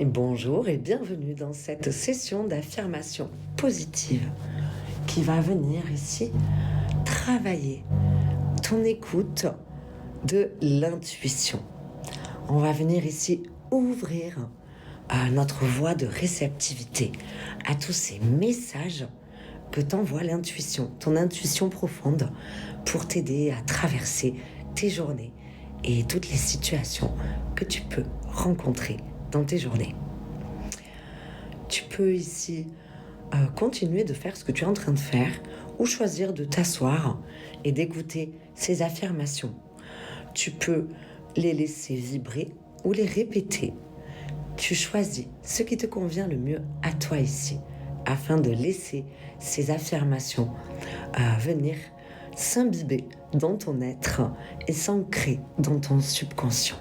Bonjour et bienvenue dans cette session d'affirmation positive qui va venir ici travailler ton écoute de l'intuition. On va venir ici ouvrir notre voie de réceptivité à tous ces messages que t'envoie l'intuition, ton intuition profonde, pour t'aider à traverser tes journées et toutes les situations que tu peux rencontrer dans tes journées. Tu peux ici continuer de faire ce que tu es en train de faire ou choisir de t'asseoir et d'écouter ces affirmations. Tu peux les laisser vibrer ou les répéter. Tu choisis ce qui te convient le mieux à toi ici afin de laisser ces affirmations venir s'imbiber dans ton être et s'ancrer dans ton subconscient.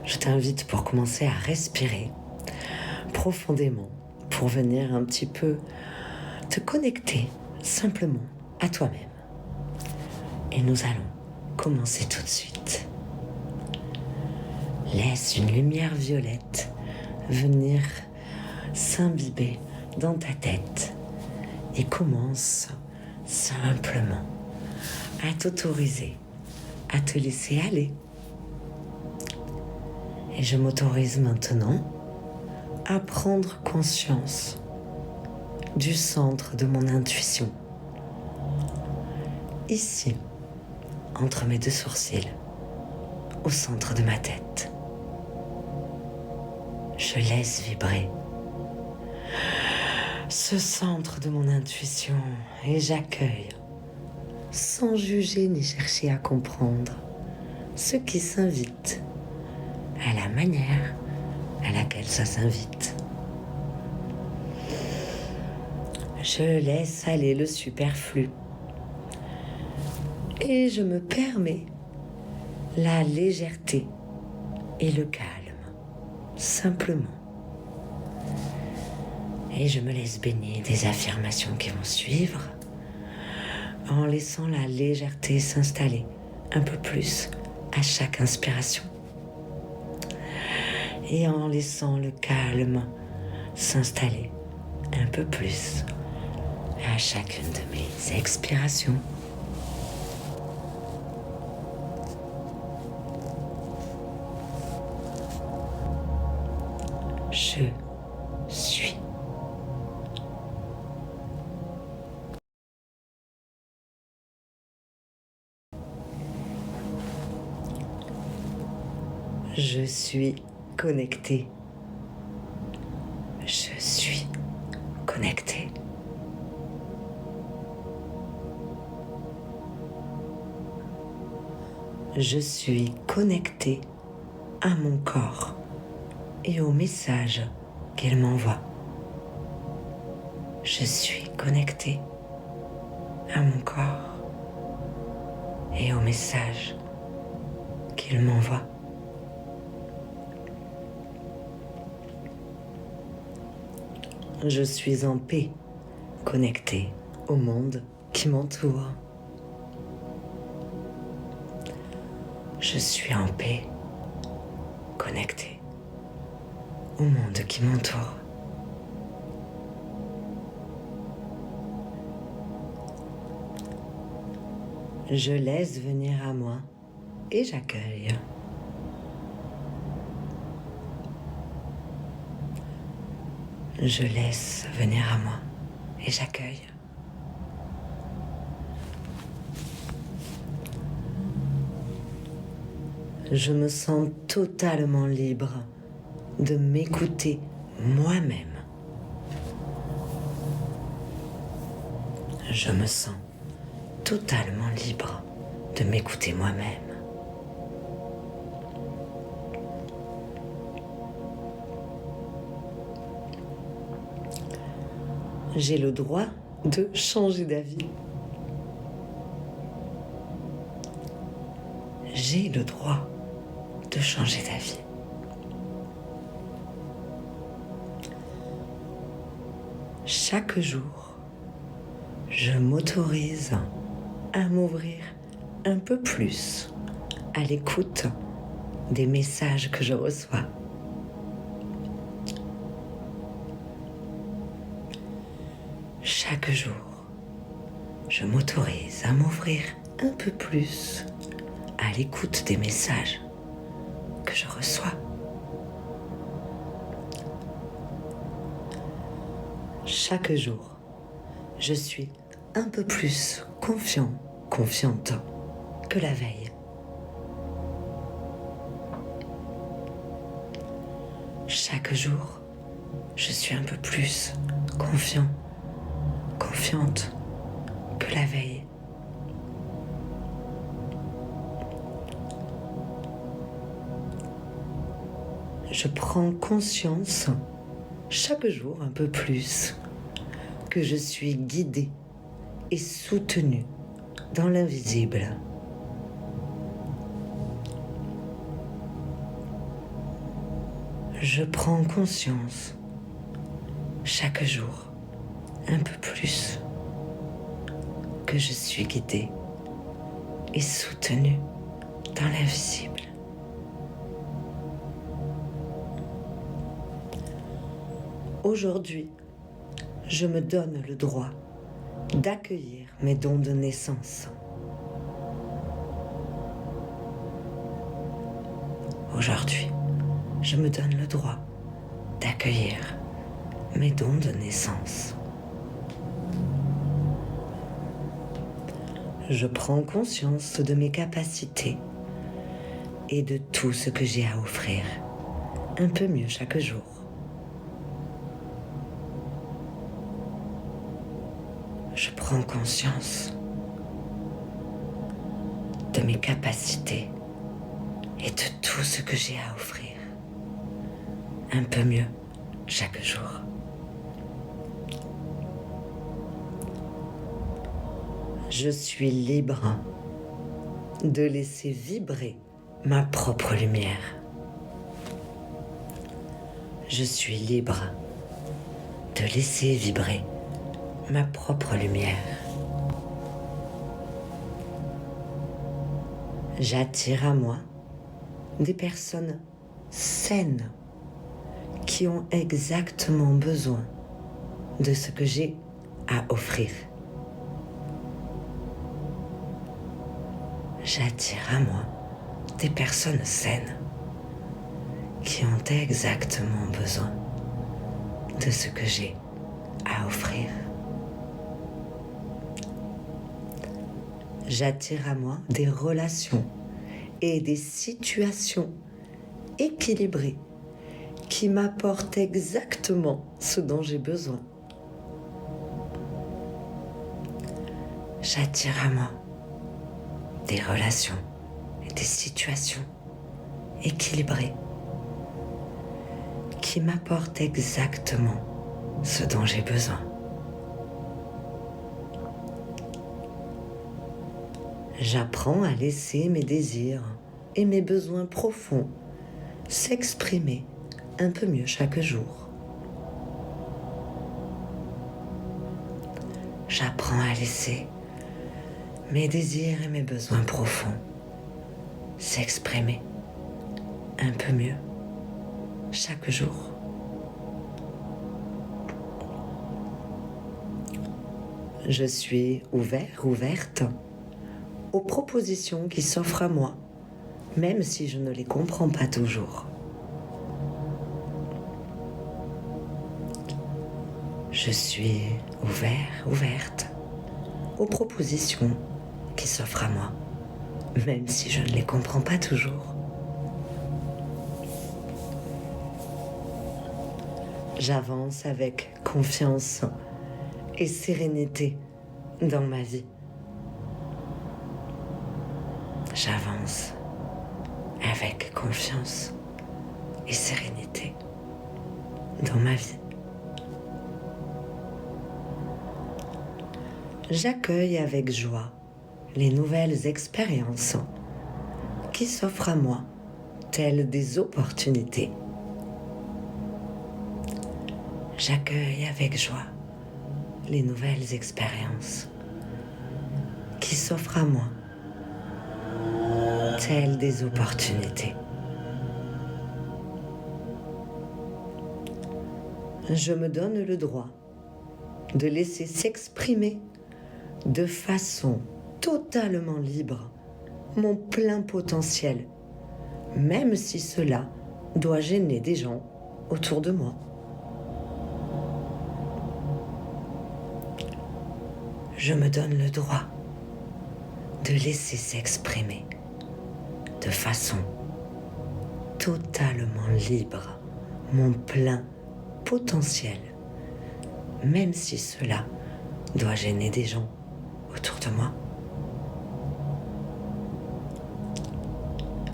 Je t'invite pour commencer à respirer profondément pour venir un petit peu te connecter simplement à toi-même. Et nous allons commencer tout de suite. Laisse une lumière violette venir s'imbiber dans ta tête et commence simplement à t'autoriser à te laisser aller. Et je m'autorise maintenant à prendre conscience du centre de mon intuition. Ici, entre mes deux sourcils, au centre de ma tête. Je laisse vibrer ce centre de mon intuition et j'accueille, sans juger ni chercher à comprendre, ce qui s'invite à la manière à laquelle ça s'invite. Je laisse aller le superflu et je me permets la légèreté et le calme, simplement. Et je me laisse baigner des affirmations qui vont suivre en laissant la légèreté s'installer un peu plus à chaque inspiration. Et en laissant le calme s'installer un peu plus à chacune de mes expirations. Je suis. Je suis connecté. Je suis connecté. Je suis connecté à mon corps et aux messages qu'il m'envoie. Je suis connecté à mon corps et aux messages qu'il m'envoie. Je suis en paix, connecté au monde qui m'entoure. Je suis en paix, connecté au monde qui m'entoure. Je laisse venir à moi et j'accueille. Je laisse venir à moi et j'accueille. Je me sens totalement libre de m'écouter moi-même. Je me sens totalement libre de m'écouter moi-même. J'ai le droit de changer d'avis. J'ai le droit de changer d'avis. Chaque jour, je m'autorise à m'ouvrir un peu plus à l'écoute des messages que je reçois. Chaque jour, je m'autorise à m'ouvrir un peu plus à l'écoute des messages que je reçois. Chaque jour, je suis un peu plus confiante que la veille. Chaque jour, je suis un peu plus confiante que la veille. Je prends conscience chaque jour un peu plus que je suis guidée et soutenue dans l'invisible. Je prends conscience chaque jour un peu plus que je suis guidée et soutenue dans l'invisible. Aujourd'hui, je me donne le droit d'accueillir mes dons de naissance. Aujourd'hui, je me donne le droit d'accueillir mes dons de naissance. Je prends conscience de mes capacités et de tout ce que j'ai à offrir, un peu mieux chaque jour. Je prends conscience de mes capacités et de tout ce que j'ai à offrir, un peu mieux chaque jour. Je suis libre de laisser vibrer ma propre lumière. Je suis libre de laisser vibrer ma propre lumière. J'attire à moi des personnes saines qui ont exactement besoin de ce que j'ai à offrir. J'attire à moi des personnes saines qui ont exactement besoin de ce que j'ai à offrir. J'attire à moi des relations et des situations équilibrées qui m'apportent exactement ce dont j'ai besoin. J'attire à moi des relations et des situations équilibrées qui m'apportent exactement ce dont j'ai besoin. J'apprends à laisser mes désirs et mes besoins profonds s'exprimer un peu mieux chaque jour. J'apprends à laisser mes désirs et mes besoins profonds s'exprimer un peu mieux chaque jour. Je suis ouverte aux propositions qui s'offrent à moi, même si je ne les comprends pas toujours. Je suis ouverte aux propositions qui s'offrent à moi, même si je ne les comprends pas toujours. J'avance avec confiance et sérénité dans ma vie. J'avance avec confiance et sérénité dans ma vie. J'accueille avec joie les nouvelles expériences qui s'offrent à moi, telles des opportunités. J'accueille avec joie les nouvelles expériences qui s'offrent à moi, telles des opportunités. Je me donne le droit de laisser s'exprimer de façon totalement libre mon plein potentiel, même si cela doit gêner des gens autour de moi. Je me donne le droit de laisser s'exprimer de façon totalement libre mon plein potentiel, même si cela doit gêner des gens autour de moi.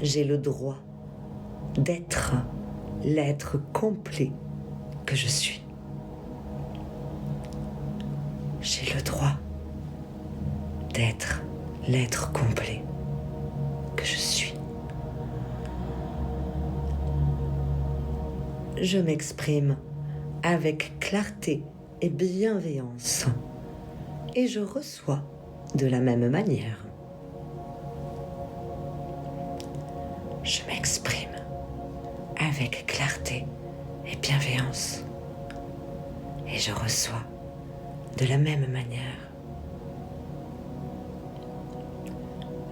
J'ai le droit d'être l'être complet que je suis. J'ai le droit d'être l'être complet que je suis. Je m'exprime avec clarté et bienveillance et je reçois de la même manière. Je m'exprime avec clarté et bienveillance et je reçois de la même manière.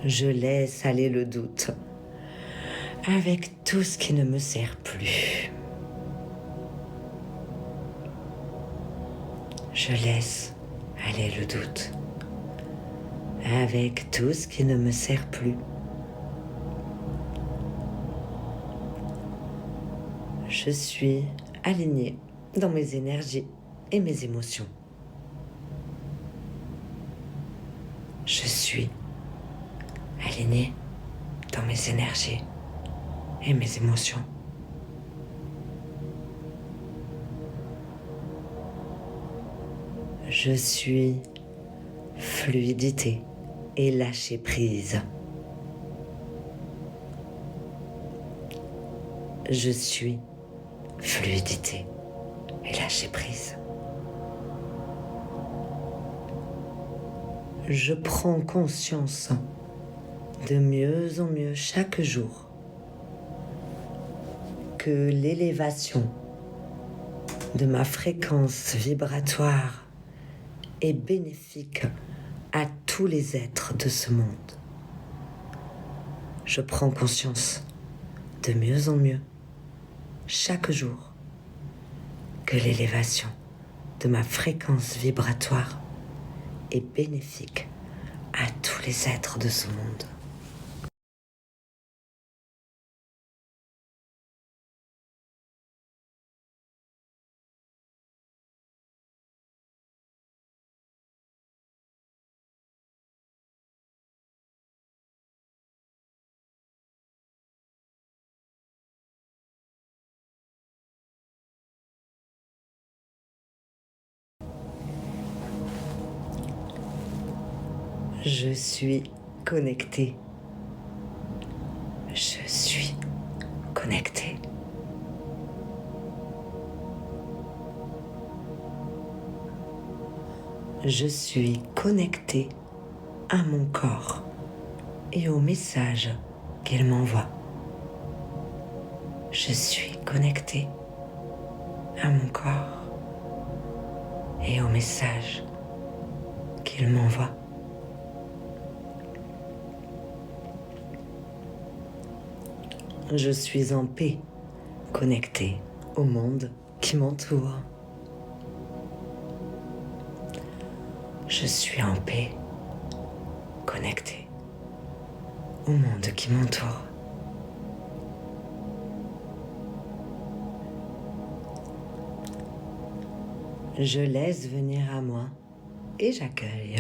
Je laisse aller le doute avec tout ce qui ne me sert plus. Je laisse aller le doute avec tout ce qui ne me sert plus. Je suis alignée dans mes énergies et mes émotions. Je suis alignée dans mes énergies et mes émotions. Je suis fluidité et lâcher prise. Je suis fluidité et lâcher prise. Je prends conscience de mieux en mieux chaque jour que l'élévation de ma fréquence vibratoire est bénéfique à tous les êtres de ce monde. Je prends conscience de mieux en mieux chaque jour que l'élévation de ma fréquence vibratoire est bénéfique à tous les êtres de ce monde. Je suis connectée. Je suis connectée. Je suis connectée à mon corps et aux messages qu'il m'envoie. Je suis connectée à mon corps et aux messages qu'il m'envoie. Je suis en paix, connectée au monde qui m'entoure. Je suis en paix, connectée au monde qui m'entoure. Je laisse venir à moi et j'accueille.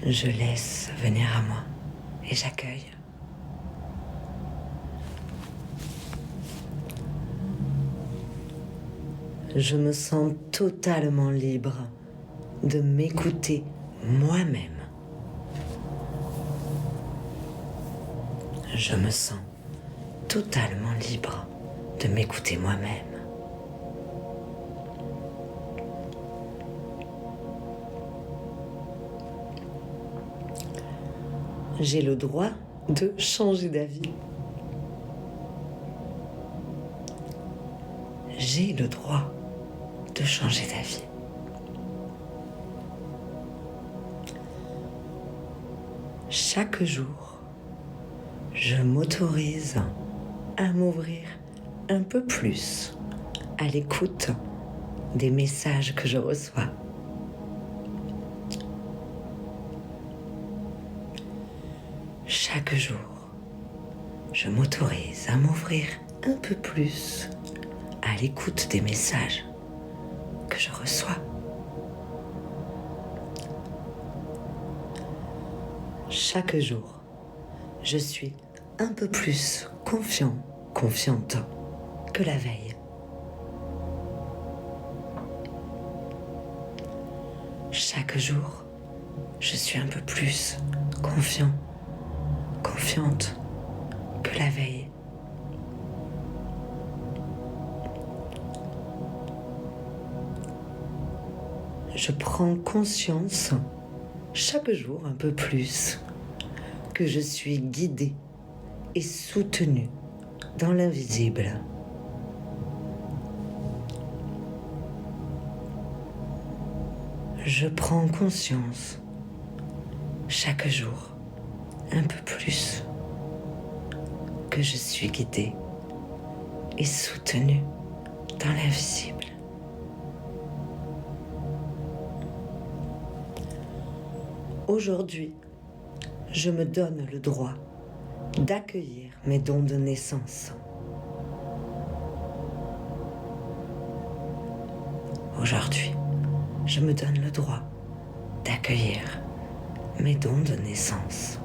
Je laisse venir à moi et j'accueille. Je me sens totalement libre de m'écouter moi-même. Je me sens totalement libre de m'écouter moi-même. J'ai le droit de changer d'avis. J'ai le droit de changer d'avis. Chaque jour, je m'autorise à m'ouvrir un peu plus à l'écoute des messages que je reçois. Chaque jour, je m'autorise à m'ouvrir un peu plus à l'écoute des messages que je reçois. Chaque jour, je suis un peu plus confiante que la veille. Chaque jour, je suis un peu plus confiante que la veille. Je prends conscience chaque jour un peu plus que je suis guidée et soutenue dans l'invisible. Je prends conscience chaque jour un peu plus que je suis guidée et soutenue dans l'invisible. Aujourd'hui, je me donne le droit d'accueillir mes dons de naissance. Aujourd'hui, je me donne le droit d'accueillir mes dons de naissance.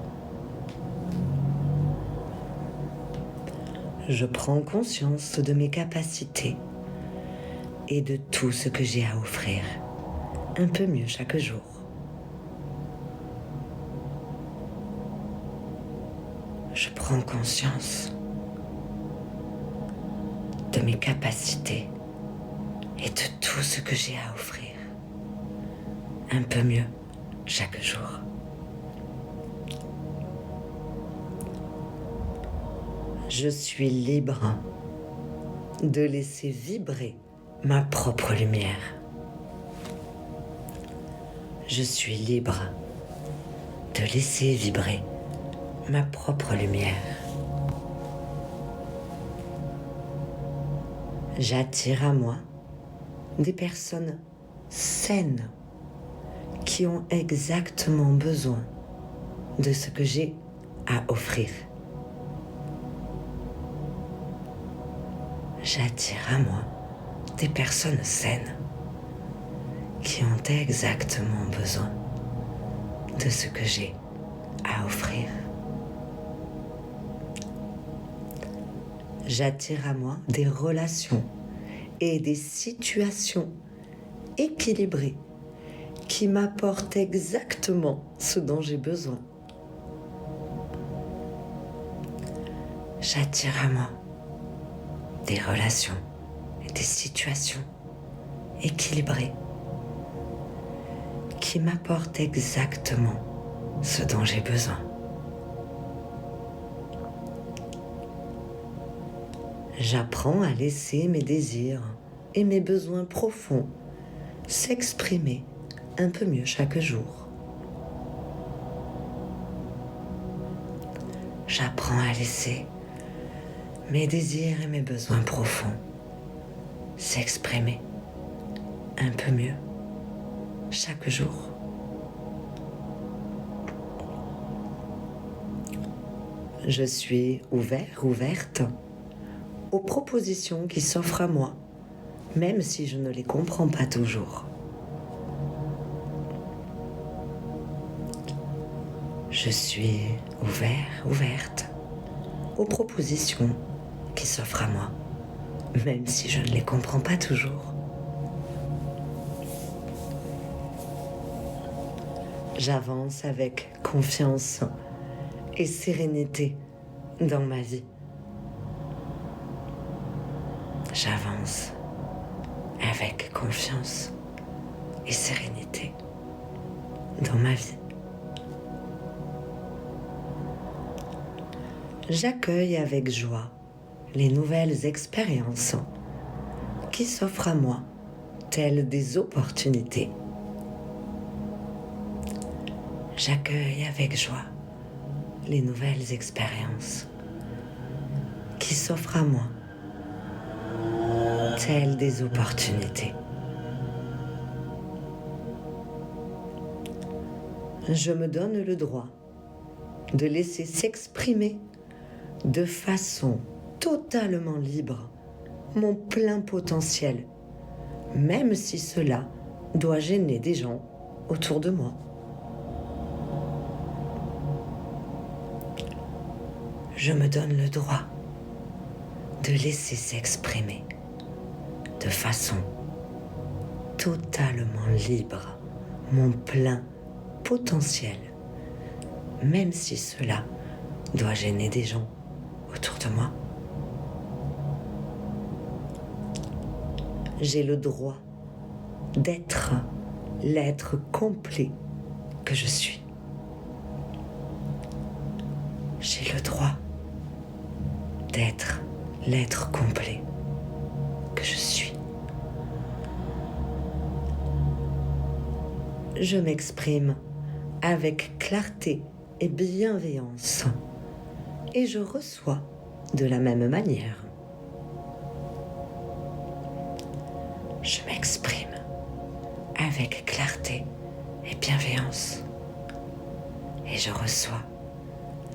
Je prends conscience de mes capacités et de tout ce que j'ai à offrir, un peu mieux chaque jour. Je prends conscience de mes capacités et de tout ce que j'ai à offrir, un peu mieux chaque jour. Je suis libre de laisser vibrer ma propre lumière. Je suis libre de laisser vibrer ma propre lumière. J'attire à moi des personnes saines qui ont exactement besoin de ce que j'ai à offrir. J'attire à moi des personnes saines qui ont exactement besoin de ce que j'ai à offrir. J'attire à moi des relations et des situations équilibrées qui m'apportent exactement ce dont j'ai besoin. J'attire à moi des relations et des situations équilibrées qui m'apportent exactement ce dont j'ai besoin. J'apprends à laisser mes désirs et mes besoins profonds s'exprimer un peu mieux chaque jour. J'apprends à laisser mes désirs et mes besoins profonds s'exprimer un peu mieux chaque jour. Je suis ouverte aux propositions qui s'offrent à moi, même si je ne les comprends pas toujours. Je suis ouverte aux propositions qui s'offrent à moi, même si je ne les comprends pas toujours. J'avance avec confiance et sérénité dans ma vie. J'avance avec confiance et sérénité dans ma vie. J'accueille avec joie les nouvelles expériences qui s'offrent à moi, telles des opportunités. J'accueille avec joie les nouvelles expériences qui s'offrent à moi, telles des opportunités. Je me donne le droit de laisser s'exprimer de façon totalement libre mon plein potentiel, même si cela doit gêner des gens autour de moi. Je me donne le droit de laisser s'exprimer de façon totalement libre mon plein potentiel, même si cela doit gêner des gens autour de moi. J'ai le droit d'être l'être complet que je suis. J'ai le droit d'être l'être complet que je suis. Je m'exprime avec clarté et bienveillance et je reçois de la même manière. Je m'exprime avec clarté et bienveillance et je reçois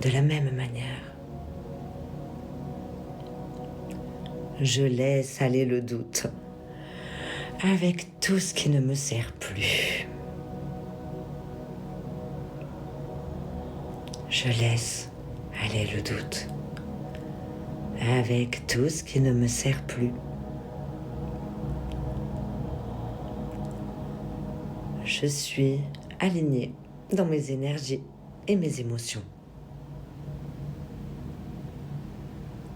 de la même manière. Je laisse aller le doute avec tout ce qui ne me sert plus. Je laisse aller le doute avec tout ce qui ne me sert plus. Je suis alignée dans mes énergies et mes émotions.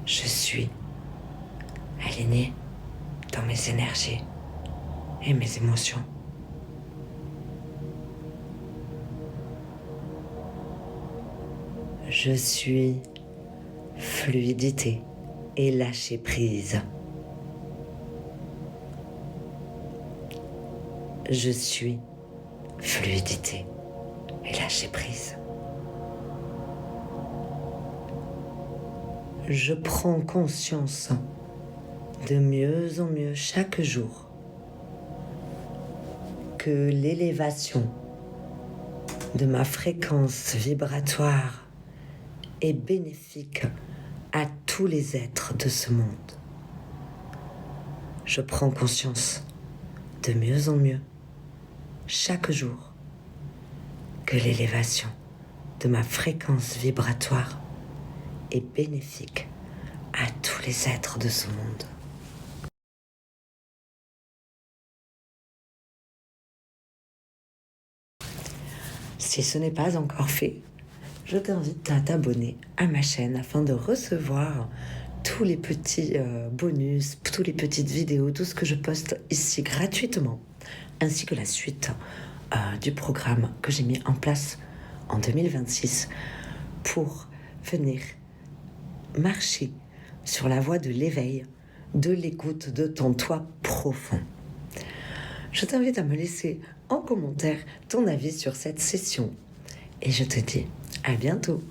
Je suis alignée dans mes énergies et mes émotions. Je suis fluidité et lâcher prise. Je suis fluidité et lâcher prise. Je prends conscience de mieux en mieux chaque jour que l'élévation de ma fréquence vibratoire est bénéfique à tous les êtres de ce monde. Je prends conscience de mieux en mieux chaque jour que l'élévation de ma fréquence vibratoire est bénéfique à tous les êtres de ce monde. Si ce n'est pas encore fait, je t'invite à t'abonner à ma chaîne afin de recevoir tous les petits bonus, toutes les petites vidéos, tout ce que je poste ici gratuitement, ainsi que la suite du programme que j'ai mis en place en 2026 pour venir marcher sur la voie de l'éveil, de l'écoute de ton toi profond. Je t'invite à me laisser en commentaire ton avis sur cette session et je te dis à bientôt.